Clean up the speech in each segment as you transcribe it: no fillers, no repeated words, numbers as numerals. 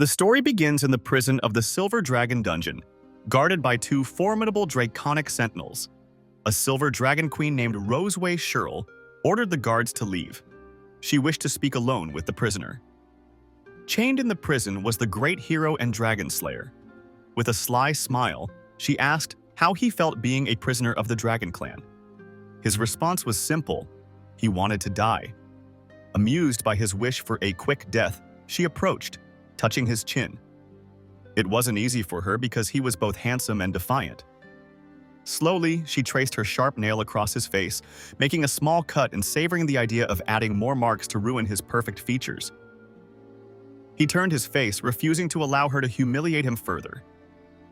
The story begins in the prison of the Silver Dragon Dungeon, guarded by two formidable draconic sentinels. A silver dragon queen named Roseway Shirl ordered the guards to leave. She wished to speak alone with the prisoner. Chained in the prison was the great hero and dragon slayer. With a sly smile, she asked how he felt being a prisoner of the Dragon Clan. His response was simple: he wanted to die. Amused by his wish for a quick death, she approached, touching his chin. It wasn't easy for her because he was both handsome and defiant. Slowly, she traced her sharp nail across his face, making a small cut and savoring the idea of adding more marks to ruin his perfect features. He turned his face, refusing to allow her to humiliate him further.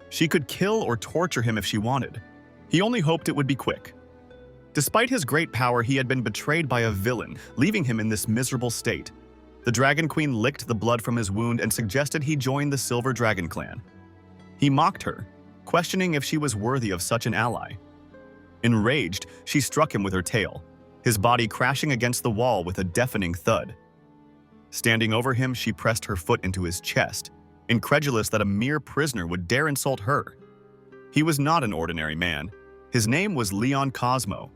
She could kill or torture him if she wanted. He only hoped it would be quick. Despite his great power, he had been betrayed by a villain, leaving him in this miserable state. The Dragon Queen licked the blood from his wound and suggested he join the Silver Dragon Clan. He mocked her, questioning if she was worthy of such an ally. Enraged, she struck him with her tail, his body crashing against the wall with a deafening thud. Standing over him, she pressed her foot into his chest, incredulous that a mere prisoner would dare insult her. He was not an ordinary man. His name was Leon Cosmo.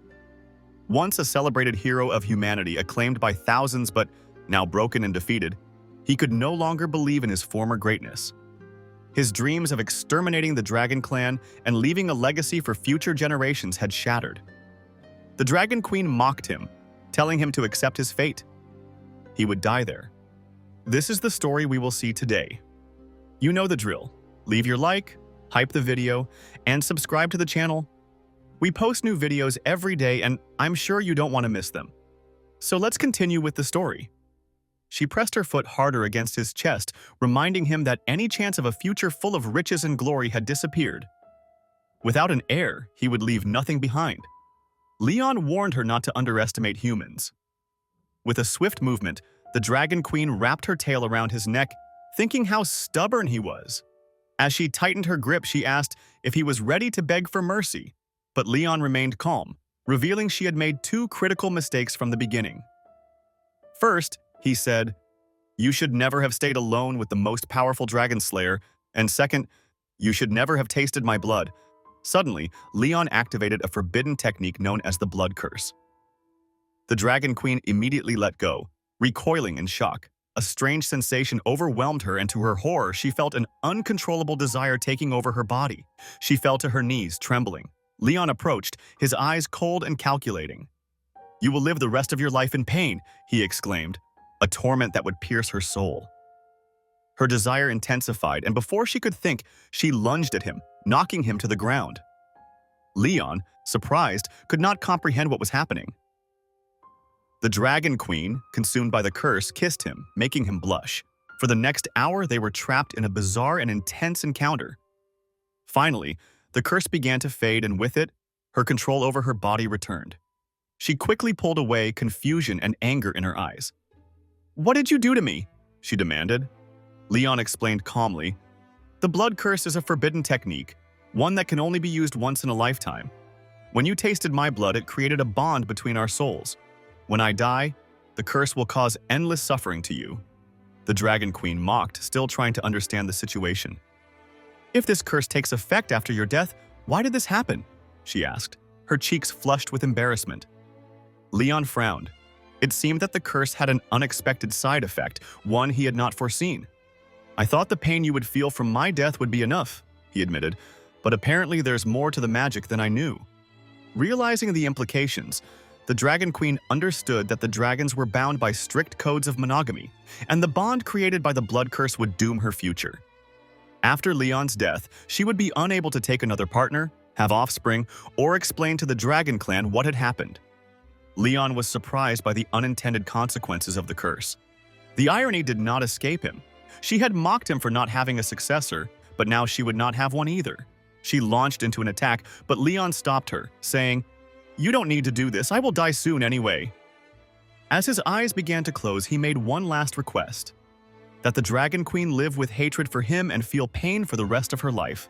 Once a celebrated hero of humanity, acclaimed by thousands but now broken and defeated, he could no longer believe in his former greatness. His dreams of exterminating the Dragon Clan and leaving a legacy for future generations had shattered. The Dragon Queen mocked him, telling him to accept his fate. He would die there. This is the story we will see today. You know the drill. Leave your like, hype the video, and subscribe to the channel. We post new videos every day, and I'm sure you don't want to miss them. So let's continue with the story. She pressed her foot harder against his chest, reminding him that any chance of a future full of riches and glory had disappeared. Without an heir, he would leave nothing behind. Leon warned her not to underestimate humans. With a swift movement, the Dragon Queen wrapped her tail around his neck, thinking how stubborn he was. As she tightened her grip, she asked if he was ready to beg for mercy, but Leon remained calm, revealing she had made two critical mistakes from the beginning. First, he said, "You should never have stayed alone with the most powerful dragon slayer, and second, you should never have tasted my blood." Suddenly, Leon activated a forbidden technique known as the blood curse. The Dragon Queen immediately let go, recoiling in shock. A strange sensation overwhelmed her, and to her horror, she felt an uncontrollable desire taking over her body. She fell to her knees, trembling. Leon approached, his eyes cold and calculating. "You will live the rest of your life in pain," he exclaimed, a torment that would pierce her soul. Her desire intensified, and before she could think, she lunged at him, knocking him to the ground. Leon, surprised, could not comprehend what was happening. The Dragon Queen, consumed by the curse, kissed him, making him blush. For the next hour, they were trapped in a bizarre and intense encounter. Finally, the curse began to fade, and with it, her control over her body returned. She quickly pulled away, confusion and anger in her eyes. "What did you do to me?" she demanded. Leon explained calmly, "The blood curse is a forbidden technique, one that can only be used once in a lifetime. When you tasted my blood, it created a bond between our souls. When I die, the curse will cause endless suffering to you." The Dragon Queen mocked, still trying to understand the situation. "If this curse takes effect after your death, why did this happen?" she asked, her cheeks flushed with embarrassment. Leon frowned. It seemed that the curse had an unexpected side effect, one he had not foreseen. "I thought the pain you would feel from my death would be enough," he admitted, "but apparently there's more to the magic than I knew." Realizing the implications, the Dragon Queen understood that the dragons were bound by strict codes of monogamy, and the bond created by the blood curse would doom her future. After Leon's death, she would be unable to take another partner, have offspring, or explain to the Dragon Clan what had happened. Leon was surprised by the unintended consequences of the curse. The irony did not escape him. She had mocked him for not having a successor, but now she would not have one either. She launched into an attack, but Leon stopped her, saying, "You don't need to do this, I will die soon anyway." As his eyes began to close, he made one last request: that the Dragon Queen live with hatred for him and feel pain for the rest of her life.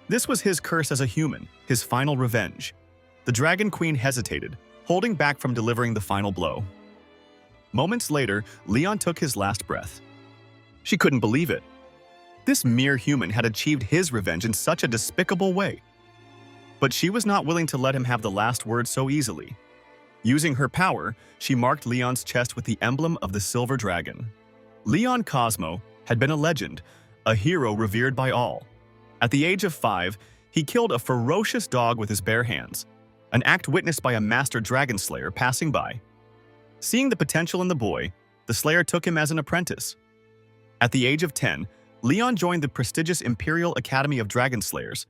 This was his curse as a human, his final revenge. The Dragon Queen hesitated, holding back from delivering the final blow. Moments later, Leon took his last breath. She couldn't believe it. This mere human had achieved his revenge in such a despicable way. But she was not willing to let him have the last word so easily. Using her power, she marked Leon's chest with the emblem of the silver dragon. Leon Cosmo had been a legend, a hero revered by all. At the age of 5, he killed a ferocious dog with his bare hands, an act witnessed by a master dragon slayer passing by. Seeing the potential in the boy, the slayer took him as an apprentice. At the age of 10, Leon joined the prestigious Imperial Academy of Dragon Slayers,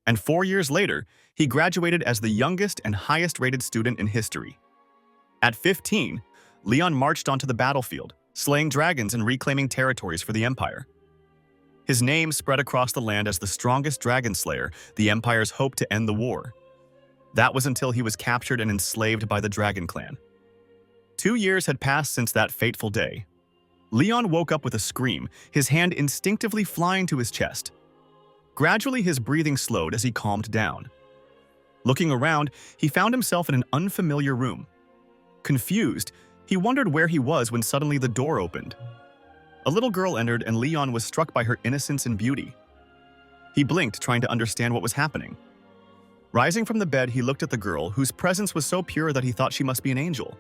and 4 years later, he graduated as the youngest and highest-rated student in history. At 15, Leon marched onto the battlefield, slaying dragons and reclaiming territories for the Empire. His name spread across the land as the strongest dragon slayer, the Empire's hope to end the war. That was until he was captured and enslaved by the Dragon Clan. 2 years had passed since that fateful day. Leon woke up with a scream, his hand instinctively flying to his chest. Gradually, his breathing slowed as he calmed down. Looking around, he found himself in an unfamiliar room. Confused, he wondered where he was when suddenly the door opened. A little girl entered and Leon was struck by her innocence and beauty. He blinked, trying to understand what was happening. Rising from the bed, he looked at the girl, whose presence was so pure that he thought she must be an angel.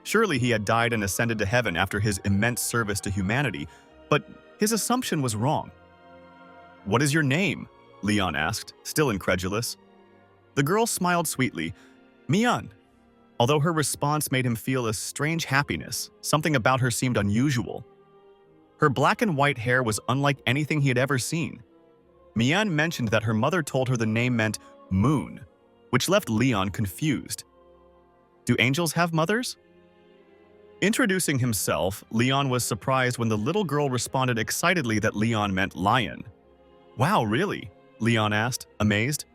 Surely he had died and ascended to heaven after his immense service to humanity, but his assumption was wrong. "What is your name?" Leon asked, still incredulous. The girl smiled sweetly, "Mian." Although her response made him feel a strange happiness, something about her seemed unusual. Her black and white hair was unlike anything he had ever seen. Mian mentioned that her mother told her the name meant moon, which left Leon confused. Do angels have mothers? Introducing himself, Leon was surprised when the little girl responded excitedly that Leon meant lion. "Wow, really?" Leon asked, amazed.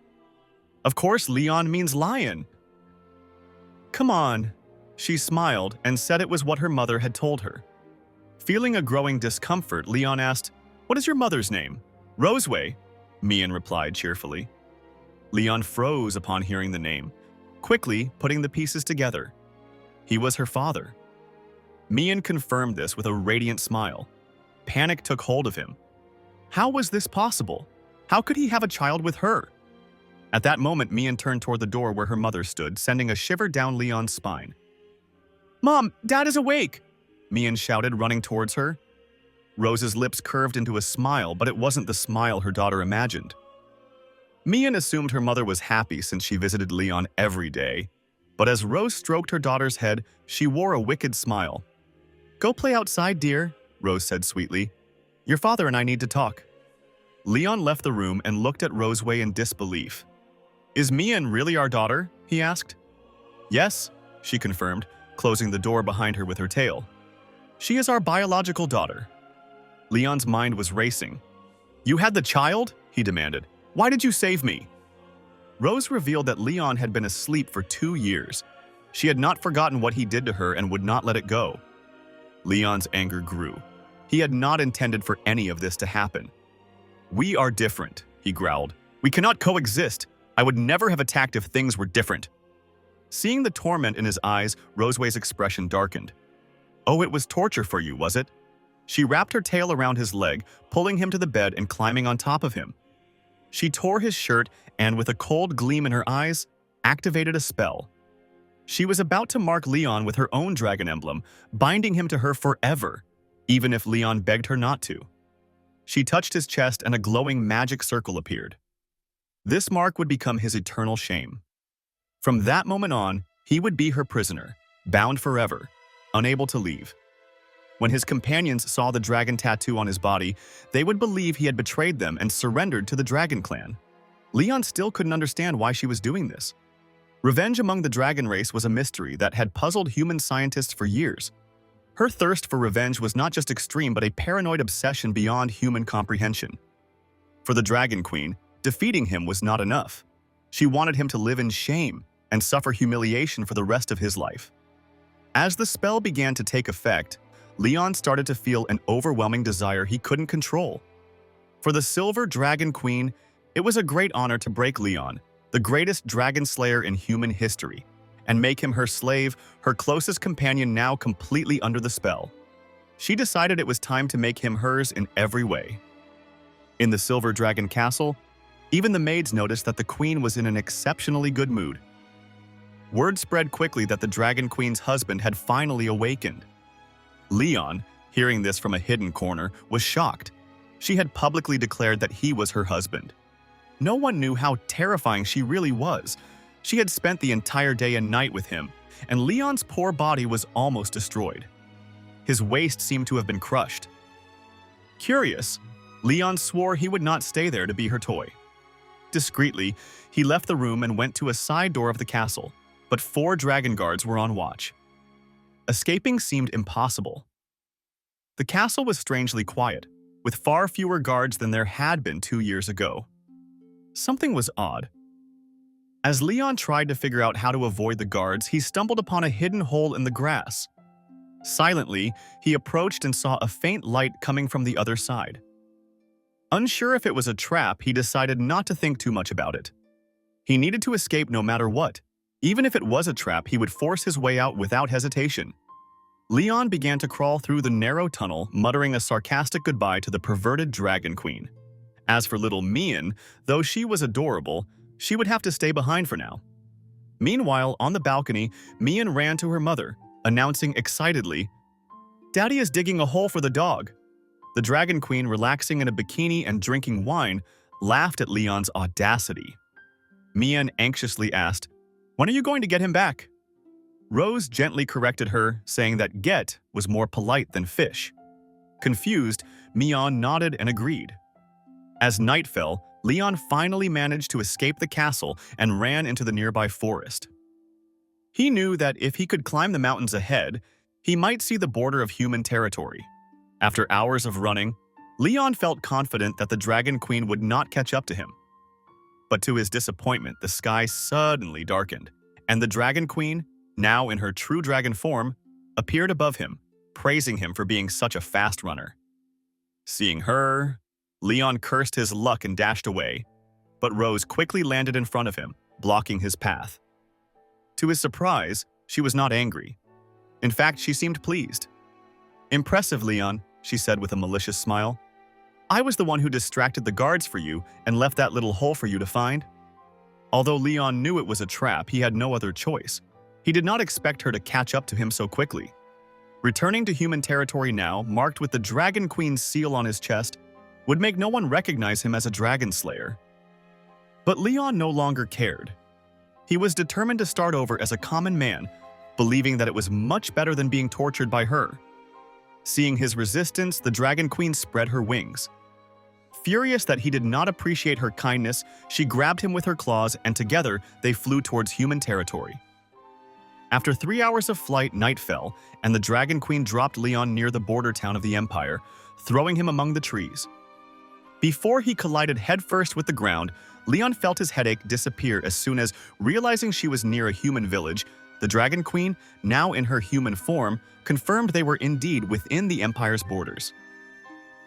"Of course Leon means lion." "Come on." She smiled and said it was what her mother had told her. Feeling a growing discomfort, Leon asked, "What is your mother's name?" "Roseway," Mian replied cheerfully. Leon froze upon hearing the name, quickly putting the pieces together. He was her father. Mian confirmed this with a radiant smile. Panic took hold of him. How was this possible? How could he have a child with her? At that moment, Mian turned toward the door where her mother stood, sending a shiver down Leon's spine. "Mom, Dad is awake!" Mian shouted, running towards her. Rose's lips curved into a smile, but it wasn't the smile her daughter imagined. Mian assumed her mother was happy since she visited Leon every day, but as Rose stroked her daughter's head, she wore a wicked smile. "Go play outside, dear," Rose said sweetly. "Your father and I need to talk." Leon left the room and looked at Roseway in disbelief. "Is Mian really our daughter?" he asked. "Yes," she confirmed, closing the door behind her with her tail. "She is our biological daughter." Leon's mind was racing. "You had the child?" he demanded. "Why did you save me?" Rose revealed that Leon had been asleep for 2 years. She had not forgotten what he did to her and would not let it go. Leon's anger grew. He had not intended for any of this to happen. "We are different," he growled. "We cannot coexist. I would never have attacked if things were different." Seeing the torment in his eyes, Roseway's expression darkened. "Oh, it was torture for you, was it?" She wrapped her tail around his leg, pulling him to the bed and climbing on top of him. She tore his shirt and, with a cold gleam in her eyes, activated a spell. She was about to mark Leon with her own dragon emblem, binding him to her forever, even if Leon begged her not to. She touched his chest and a glowing magic circle appeared. This mark would become his eternal shame. From that moment on, he would be her prisoner, bound forever, unable to leave. When his companions saw the dragon tattoo on his body, they would believe he had betrayed them and surrendered to the Dragon Clan. Leon still couldn't understand why she was doing this. Revenge among the dragon race was a mystery that had puzzled human scientists for years. Her thirst for revenge was not just extreme, but a paranoid obsession beyond human comprehension. For the Dragon Queen, defeating him was not enough. She wanted him to live in shame and suffer humiliation for the rest of his life. As the spell began to take effect, Leon started to feel an overwhelming desire he couldn't control. For the Silver Dragon Queen, it was a great honor to break Leon, the greatest dragon slayer in human history, and make him her slave, her closest companion now completely under the spell. She decided it was time to make him hers in every way. In the Silver Dragon Castle, even the maids noticed that the queen was in an exceptionally good mood. Word spread quickly that the Dragon Queen's husband had finally awakened. Leon, hearing this from a hidden corner, was shocked. She had publicly declared that he was her husband. No one knew how terrifying she really was. She had spent the entire day and night with him, and Leon's poor body was almost destroyed. His waist seemed to have been crushed. Curious, Leon swore he would not stay there to be her toy. Discreetly, he left the room and went to a side door of the castle, but 4 dragon guards were on watch. Escaping seemed impossible. The castle was strangely quiet, with far fewer guards than there had been 2 years ago. Something was odd. As Leon tried to figure out how to avoid the guards, he stumbled upon a hidden hole in the grass. Silently, he approached and saw a faint light coming from the other side. Unsure if it was a trap, he decided not to think too much about it. He needed to escape no matter what. Even if it was a trap, he would force his way out without hesitation. Leon began to crawl through the narrow tunnel, muttering a sarcastic goodbye to the perverted Dragon Queen. As for little Mian, though she was adorable, she would have to stay behind for now. Meanwhile, on the balcony, Mian ran to her mother, announcing excitedly, "Daddy is digging a hole for the dog." The Dragon Queen, relaxing in a bikini and drinking wine, laughed at Leon's audacity. Mian anxiously asked, "When are you going to get him back?" Rose gently corrected her, saying that get was more polite than fish. Confused, Mian nodded and agreed. As night fell, Leon finally managed to escape the castle and ran into the nearby forest. He knew that if he could climb the mountains ahead, he might see the border of human territory. After hours of running, Leon felt confident that the Dragon Queen would not catch up to him. But to his disappointment, the sky suddenly darkened, and the Dragon Queen, now in her true dragon form, appeared above him, praising him for being such a fast runner. Seeing her, Leon cursed his luck and dashed away, but Rose quickly landed in front of him, blocking his path. To his surprise, she was not angry. In fact, she seemed pleased. "Impressive, Leon," she said with a malicious smile. "I was the one who distracted the guards for you and left that little hole for you to find." Although Leon knew it was a trap, he had no other choice. He did not expect her to catch up to him so quickly. Returning to human territory now, marked with the Dragon Queen's seal on his chest, would make no one recognize him as a dragon slayer. But Leon no longer cared. He was determined to start over as a common man, believing that it was much better than being tortured by her. Seeing his resistance, the Dragon Queen spread her wings. Furious that he did not appreciate her kindness, she grabbed him with her claws, and together they flew towards human territory. After 3 hours of flight, night fell, and the Dragon Queen dropped Leon near the border town of the Empire, throwing him among the trees. Before he collided headfirst with the ground, Leon felt his headache disappear as soon as, realizing she was near a human village, the Dragon Queen, now in her human form, confirmed they were indeed within the Empire's borders.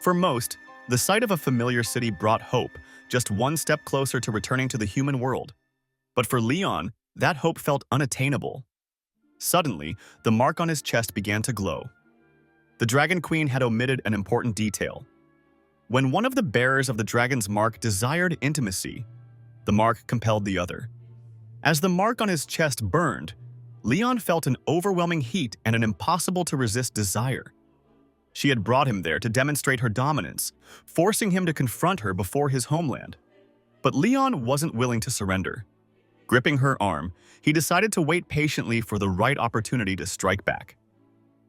For most, the sight of a familiar city brought hope, just one step closer to returning to the human world. But for Leon, that hope felt unattainable. Suddenly, the mark on his chest began to glow. The Dragon Queen had omitted an important detail. When one of the bearers of the dragon's mark desired intimacy, the mark compelled the other. As the mark on his chest burned, Leon felt an overwhelming heat and an impossible-to-resist desire. She had brought him there to demonstrate her dominance, forcing him to confront her before his homeland. But Leon wasn't willing to surrender. Gripping her arm, he decided to wait patiently for the right opportunity to strike back.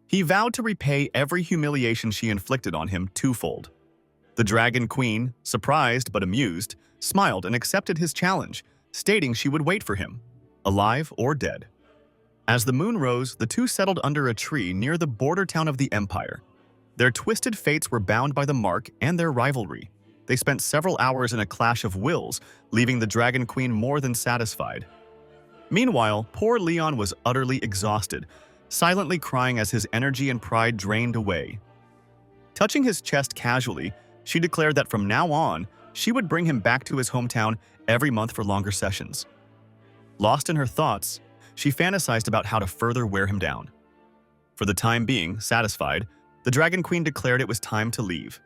He vowed to repay every humiliation she inflicted on him twofold. The Dragon Queen, surprised but amused, smiled and accepted his challenge, stating she would wait for him, alive or dead. As the moon rose, the two settled under a tree near the border town of the Empire. Their twisted fates were bound by the mark and their rivalry. They spent several hours in a clash of wills, leaving the Dragon Queen more than satisfied. Meanwhile, poor Leon was utterly exhausted, silently crying as his energy and pride drained away. Touching his chest casually, she declared that from now on, she would bring him back to his hometown every month for longer sessions. Lost in her thoughts, she fantasized about how to further wear him down. For the time being, satisfied, the Dragon Queen declared it was time to leave.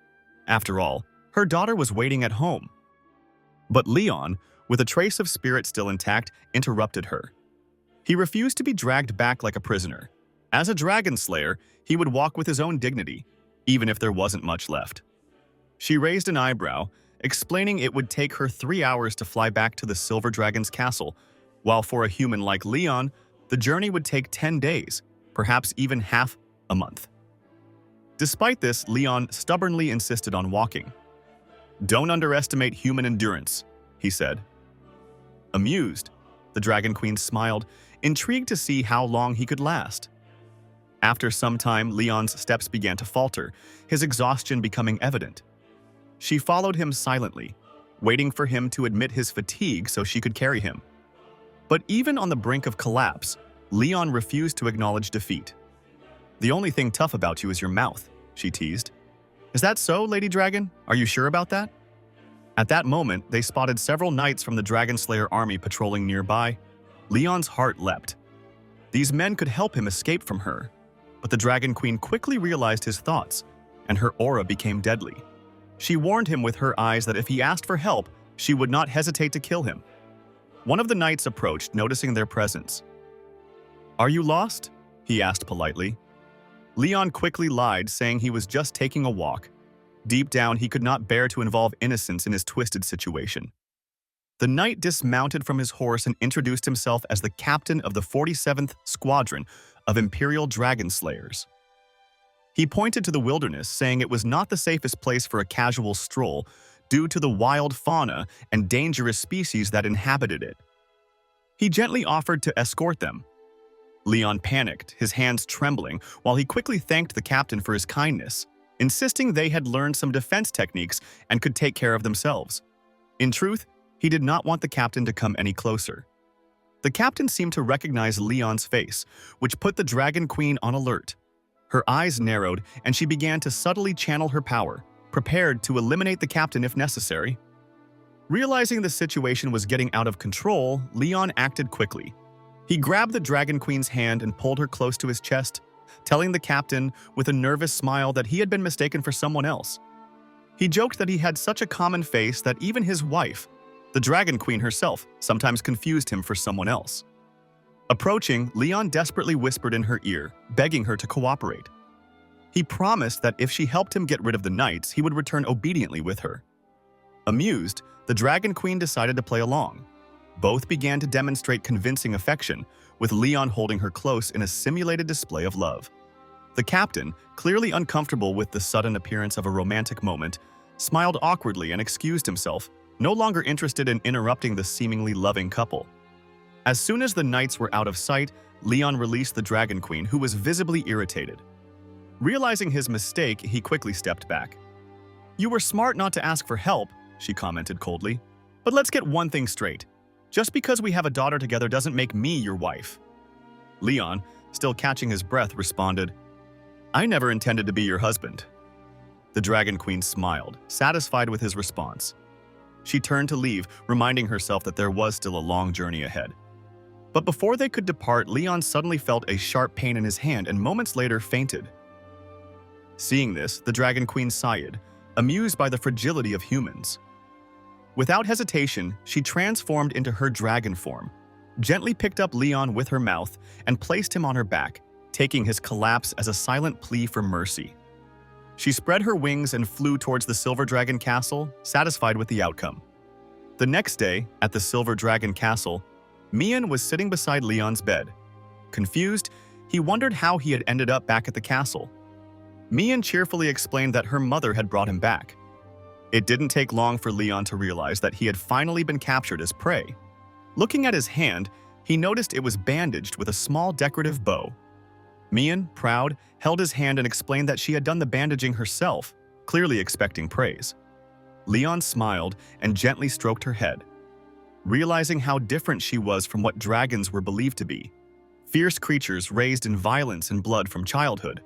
After all, Her daughter was waiting at home. But Leon, with a trace of spirit still intact, interrupted her. He refused to be dragged back like a prisoner. As a dragon slayer, he would walk with his own dignity, even if there wasn't much left. She raised an eyebrow, explaining it would take her 3 hours to fly back to the Silver Dragon's castle, while for a human like Leon, the journey would take 10 days, perhaps even half a month. Despite this, Leon stubbornly insisted on walking. "Don't underestimate human endurance," he said. Amused, the Dragon Queen smiled, intrigued to see how long he could last. After some time, Leon's steps began to falter, his exhaustion becoming evident. She followed him silently, waiting for him to admit his fatigue so she could carry him. But even on the brink of collapse, Leon refused to acknowledge defeat. "The only thing tough about you is your mouth," she teased. "Is that so, Lady Dragon? Are you sure about that?" At that moment, they spotted several knights from the Dragon Slayer army patrolling nearby. Leon's heart leapt. These men could help him escape from her. But the Dragon Queen quickly realized his thoughts, and her aura became deadly. She warned him with her eyes that if he asked for help, she would not hesitate to kill him. One of the knights approached, noticing their presence. "Are you lost?" he asked politely. Leon quickly lied, saying he was just taking a walk. Deep down, he could not bear to involve innocence in his twisted situation. The knight dismounted from his horse and introduced himself as the captain of the 47th Squadron of Imperial Dragon Slayers. He pointed to the wilderness, saying it was not the safest place for a casual stroll due to the wild fauna and dangerous species that inhabited it. He gently offered to escort them. Leon panicked, his hands trembling, while he quickly thanked the captain for his kindness, insisting they had learned some defense techniques and could take care of themselves. In truth, he did not want the captain to come any closer. The captain seemed to recognize Leon's face, which put the Dragon Queen on alert. Her eyes narrowed, and she began to subtly channel her power, prepared to eliminate the captain if necessary. Realizing the situation was getting out of control, Leon acted quickly. He grabbed the Dragon Queen's hand and pulled her close to his chest, telling the captain with a nervous smile that he had been mistaken for someone else. He joked that he had such a common face that even his wife, the Dragon Queen herself, sometimes confused him for someone else. Approaching, Leon desperately whispered in her ear, begging her to cooperate. He promised that if she helped him get rid of the knights, he would return obediently with her. Amused, the Dragon Queen decided to play along. Both began to demonstrate convincing affection, with Leon holding her close in a simulated display of love. The captain, clearly uncomfortable with the sudden appearance of a romantic moment, smiled awkwardly and excused himself, no longer interested in interrupting the seemingly loving couple. As soon as the knights were out of sight, Leon released the Dragon Queen, who was visibly irritated. Realizing his mistake, he quickly stepped back. "You were smart not to ask for help," she commented coldly. "But let's get one thing straight. Just because we have a daughter together doesn't make me your wife." Leon, still catching his breath, responded, "I never intended to be your husband." The Dragon Queen smiled, satisfied with his response. She turned to leave, reminding herself that there was still a long journey ahead. But before they could depart, Leon suddenly felt a sharp pain in his hand and moments later fainted. Seeing this, the Dragon Queen sighed, amused by the fragility of humans. Without hesitation, she transformed into her dragon form, gently picked up Leon with her mouth, and placed him on her back, taking his collapse as a silent plea for mercy. She spread her wings and flew towards the Silver Dragon Castle, satisfied with the outcome. The next day, at the Silver Dragon Castle, Mian was sitting beside Leon's bed. Confused, he wondered how he had ended up back at the castle. Mian cheerfully explained that her mother had brought him back. It didn't take long for Leon to realize that he had finally been captured as prey. Looking at his hand, he noticed it was bandaged with a small decorative bow. Mian, proud, held his hand and explained that she had done the bandaging herself, clearly expecting praise. Leon smiled and gently stroked her head. Realizing how different she was from what dragons were believed to be, fierce creatures raised in violence and blood from childhood.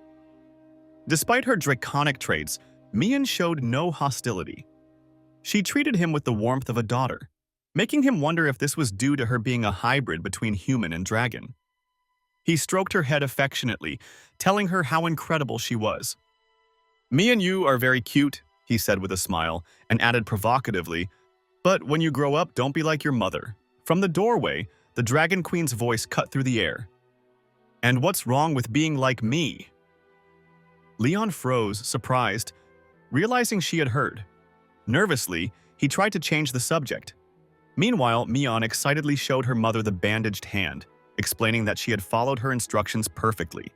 Despite her draconic traits, Mian showed no hostility. She treated him with the warmth of a daughter, making him wonder if this was due to her being a hybrid between human and dragon. He stroked her head affectionately, telling her how incredible she was. "Me and you are very cute," he said with a smile, and added provocatively, "But when you grow up, don't be like your mother." From the doorway, the Dragon Queen's voice cut through the air. "And what's wrong with being like me?" Leon froze, surprised, realizing she had heard. Nervously, he tried to change the subject. Meanwhile, Mion excitedly showed her mother the bandaged hand, explaining that she had followed her instructions perfectly.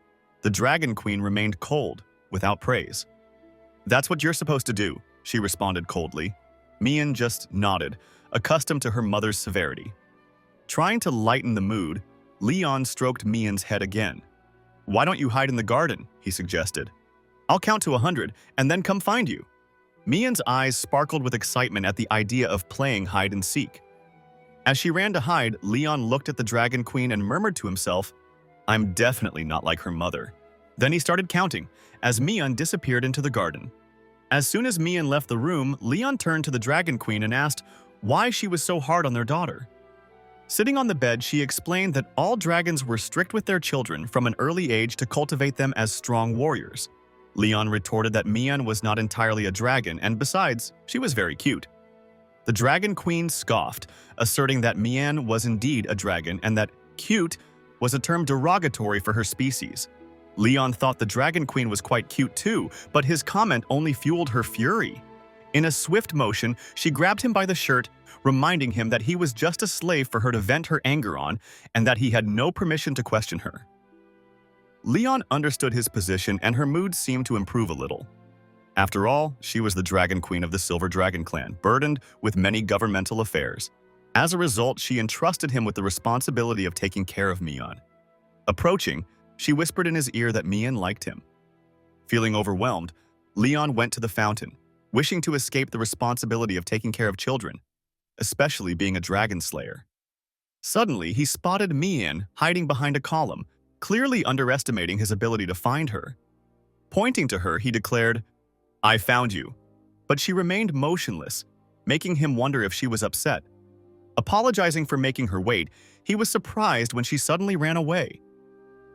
The Dragon Queen remained cold, without praise. "That's what you're supposed to do," she responded coldly. Mion just nodded, accustomed to her mother's severity. Trying to lighten the mood, Leon stroked Mion's head again. "Why don't you hide in the garden?" he suggested. "I'll count to 100 and then come find you." Mion's eyes sparkled with excitement at the idea of playing hide-and-seek. As she ran to hide, Leon looked at the Dragon Queen and murmured to himself, "I'm definitely not like her mother." Then he started counting, as Mion disappeared into the garden. As soon as Mion left the room, Leon turned to the Dragon Queen and asked why she was so hard on their daughter. Sitting on the bed, she explained that all dragons were strict with their children from an early age to cultivate them as strong warriors. Leon retorted that Mion was not entirely a dragon, and besides, she was very cute. The Dragon Queen scoffed, asserting that Mion was indeed a dragon and that cute was a term derogatory for her species. Leon thought the Dragon Queen was quite cute too, but his comment only fueled her fury. In a swift motion, she grabbed him by the shirt, reminding him that he was just a slave for her to vent her anger on and that he had no permission to question her. Leon understood his position and her mood seemed to improve a little. After all, she was the Dragon Queen of the Silver Dragon clan, burdened with many governmental affairs. As a result, she entrusted him with the responsibility of taking care of Mion. Approaching, she whispered in his ear that Mion liked him. Feeling overwhelmed, Leon went to the fountain, wishing to escape the responsibility of taking care of children, especially being a dragon slayer. Suddenly, he spotted Mion hiding behind a column, clearly underestimating his ability to find her. Pointing to her, he declared, "I found you." But she remained motionless, making him wonder if she was upset. Apologizing for making her wait, he was surprised when she suddenly ran away.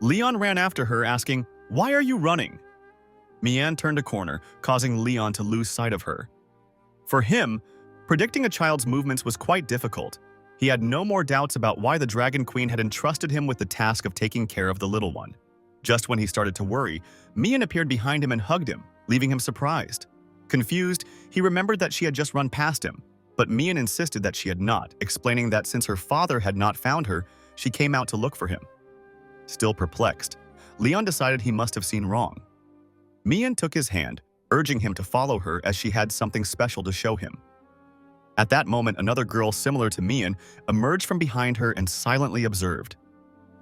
Leon ran after her, asking, "Why are you running?" Mion turned a corner, causing Leon to lose sight of her. For him, predicting a child's movements was quite difficult. He had no more doubts about why the Dragon Queen had entrusted him with the task of taking care of the little one. Just when he started to worry, Mion appeared behind him and hugged him, leaving him surprised. Confused, he remembered that she had just run past him, but Mion insisted that she had not, explaining that since her father had not found her, she came out to look for him. Still perplexed, Leon decided he must have seen wrong. Mion took his hand, urging him to follow her as she had something special to show him. At that moment, another girl similar to Mion emerged from behind her and silently observed.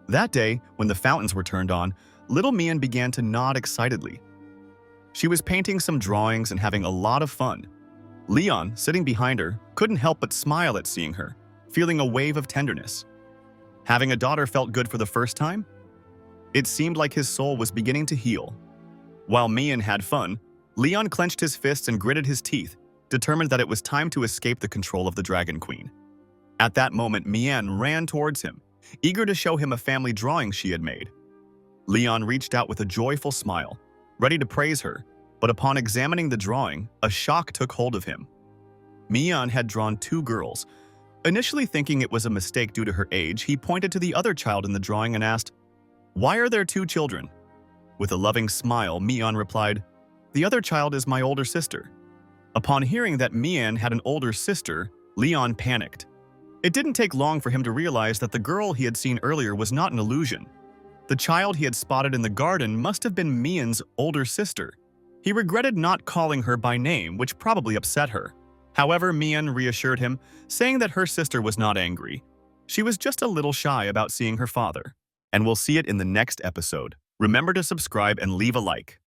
That day, when the fountains were turned on, little Mion began to nod excitedly. She was painting some drawings and having a lot of fun. Leon, sitting behind her, couldn't help but smile at seeing her, feeling a wave of tenderness. Having a daughter felt good for the first time? It seemed like his soul was beginning to heal. While Mion had fun, Leon clenched his fists and gritted his teeth, determined that it was time to escape the control of the Dragon Queen. At that moment, Mion ran towards him, eager to show him a family drawing she had made. Leon reached out with a joyful smile, ready to praise her, but upon examining the drawing, a shock took hold of him. Mion had drawn two girls. Initially thinking it was a mistake due to her age, he pointed to the other child in the drawing and asked, "Why are there two children?" With a loving smile, Mion replied, "The other child is my older sister." Upon hearing that Mion had an older sister, Leon panicked. It didn't take long for him to realize that the girl he had seen earlier was not an illusion. The child he had spotted in the garden must have been Mion's older sister. He regretted not calling her by name, which probably upset her. However, Mion reassured him, saying that her sister was not angry. She was just a little shy about seeing her father. And we'll see it in the next episode. Remember to subscribe and leave a like.